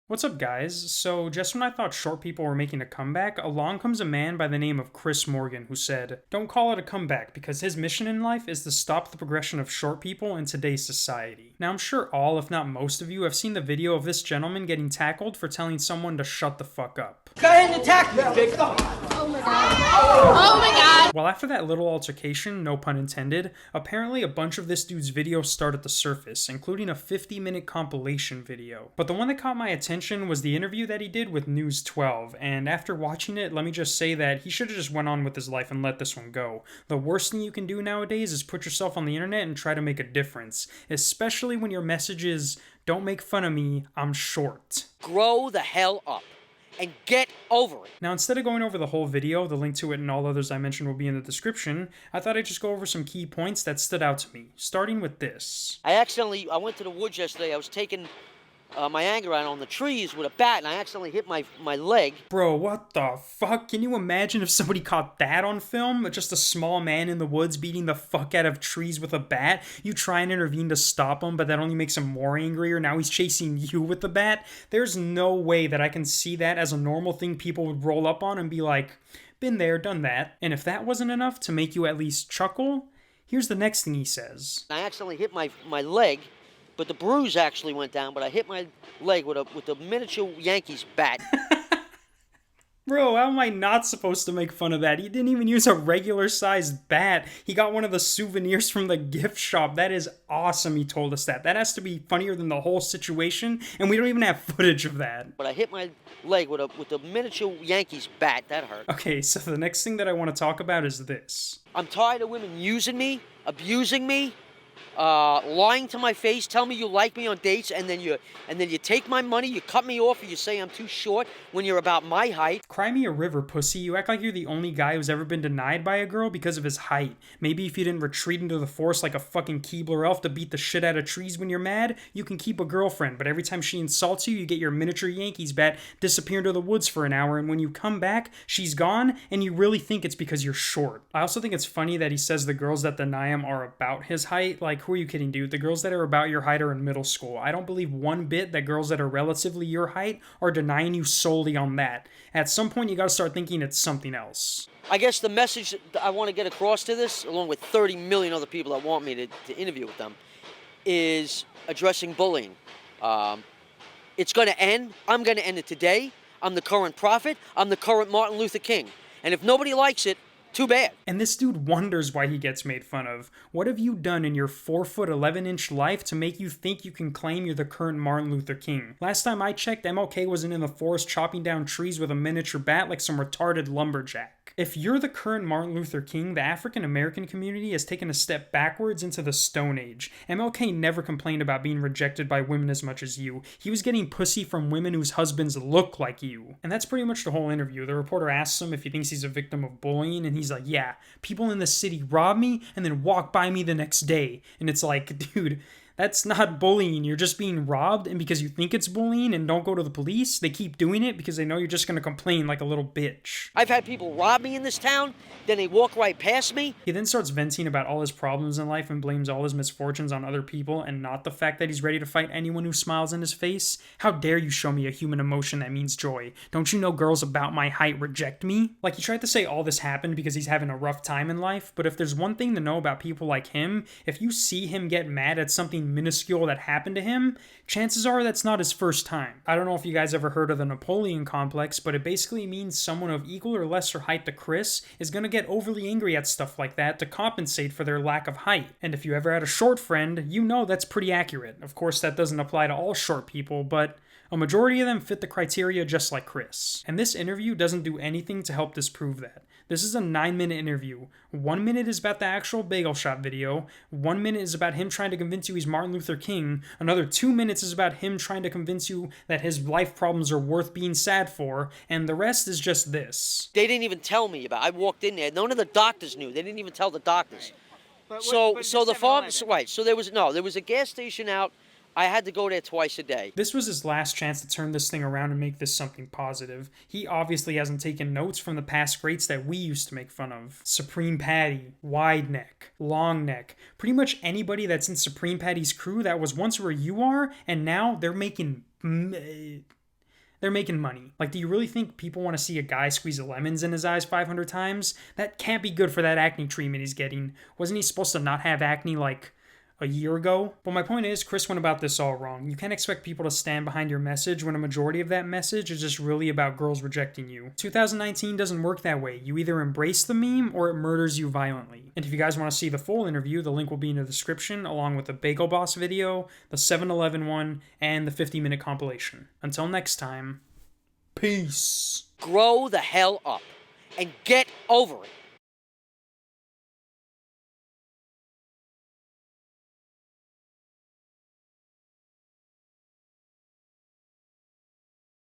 What's up, guys? So, just when I thought short people were making a comeback, along comes a man by the name of Chris Morgan who said, "Don't call it a comeback because his mission in life is to stop the progression of short people in today's society." Now, I'm sure all, if not most of you, have seen the video of this gentleman getting tackled for telling someone to shut the fuck up. Go ahead and attack me, Jake. Oh my god. Oh my god. Well, after that little altercation, no pun intended, apparently a bunch of this dude's videos started to surface, including a 50-minute compilation video. But the one that caught my attention was the interview that he did with News 12, and after watching it, let me just say that he should have just went on with his life and let this one go. The worst thing you can do nowadays is put yourself on the internet and try to make a difference, especially when your message is, "Don't make fun of me, I'm short." Grow the hell up and get over it. Now, instead of going over the whole video, the link to it and all others I mentioned will be in the description, I thought I'd just go over some key points that stood out to me, starting with this. I went to the woods yesterday. I was taking my anger out on the trees with a bat, and I accidentally hit my leg. Bro, what the fuck? Can you imagine if somebody caught that on film? Just a small man in the woods beating the fuck out of trees with a bat? You try and intervene to stop him, but that only makes him more angrier. Now he's chasing you with the bat? There's no way that I can see that as a normal thing people would roll up on and be like, been there, done that. And if that wasn't enough to make you at least chuckle, here's the next thing he says. I accidentally hit my leg, but the bruise actually went down, but I hit my leg with a miniature Yankees bat. Bro, how am I not supposed to make fun of that? He didn't even use a regular-sized bat. He got one of the souvenirs from the gift shop. That is awesome, he told us that. That has to be funnier than the whole situation, and we don't even have footage of that. But I hit my leg with a miniature Yankees bat. That hurt. Okay, so the next thing that I want to talk about is this. I'm tired of women using me, abusing me, lying to my face, tell me you like me on dates, and then you take my money, you cut me off, or you say I'm too short when you're about my height. Cry me a river, pussy. You act like you're the only guy who's ever been denied by a girl because of his height. Maybe if you didn't retreat into the forest like a fucking Keebler elf to beat the shit out of trees when you're mad, you can keep a girlfriend, but every time she insults you, you get your miniature Yankees bat, disappear into the woods for an hour, and when you come back, she's gone, and you really think it's because you're short. I also think it's funny that he says the girls that deny him are about his height. Like, who are you kidding, dude? The girls that are about your height are in middle school. I don't believe one bit that girls that are relatively your height are denying you solely on that. At some point, you gotta start thinking it's something else. I guess the message that I want to get across to this, along with 30 million other people that want me to interview with them, is addressing bullying. It's going to end. I'm going to end it today. I'm the current prophet. I'm the current Martin Luther King. And if nobody likes it, too bad. And this dude wonders why he gets made fun of. What have you done in your 4'11" life to make you think you can claim you're the current Martin Luther King? Last time I checked, MLK wasn't in the forest chopping down trees with a miniature bat like some retarded lumberjack. If you're the current Martin Luther King, the African American community has taken a step backwards into the Stone Age. MLK never complained about being rejected by women as much as you. He was getting pussy from women whose husbands look like you. And that's pretty much the whole interview. The reporter asks him if he thinks he's a victim of bullying, and he's like, yeah, people in the city rob me and then walk by me the next day. And it's like, dude, that's not bullying. You're just being robbed, and because you think it's bullying and don't go to the police, they keep doing it because they know you're just going to complain like a little bitch. I've had people rob me in this town, then they walk right past me. He then starts venting about all his problems in life and blames all his misfortunes on other people and not the fact that he's ready to fight anyone who smiles in his face. How dare you show me a human emotion that means joy? Don't you know girls about my height reject me? Like, he tried to say all this happened because he's having a rough time in life, but if there's one thing to know about people like him, if you see him get mad at something minuscule that happened to him, chances are that's not his first time. I don't know if you guys ever heard of the Napoleon Complex, but it basically means someone of equal or lesser height to Chris is gonna get overly angry at stuff like that to compensate for their lack of height. And if you ever had a short friend, you know that's pretty accurate. Of course, that doesn't apply to all short people, but a majority of them fit the criteria just like Chris. And this interview doesn't do anything to help disprove that. This is a 9-minute interview. 1 minute is about the actual Bagel Shop video. 1 minute is about him trying to convince you he's Martin Luther King. Another 2 minutes is about him trying to convince you that his life problems are worth being sad for. And the rest is just this. They didn't even tell me about it. I walked in there. None of the doctors knew. They didn't even tell the doctors. But So the farm, right, so there was a gas station out. I had to go there twice a day. This was his last chance to turn this thing around and make this something positive. He obviously hasn't taken notes from the past greats that we used to make fun of. Supreme Patty, Wide Neck, Long Neck. Pretty much anybody that's in Supreme Patty's crew that was once where you are, and now they're making They're making money. Like, do you really think people want to see a guy squeeze lemons in his eyes 500 times? That can't be good for that acne treatment he's getting. Wasn't he supposed to not have acne, like, a year ago? But my point is, Chris went about this all wrong. You can't expect people to stand behind your message when a majority of that message is just really about girls rejecting you. 2019 doesn't work that way. You either embrace the meme or it murders you violently. And if you guys want to see the full interview, the link will be in the description, along with the Bagel Boss video, the 7-Eleven one, and the 50-minute compilation. Until next time, peace. Grow the hell up and get over it.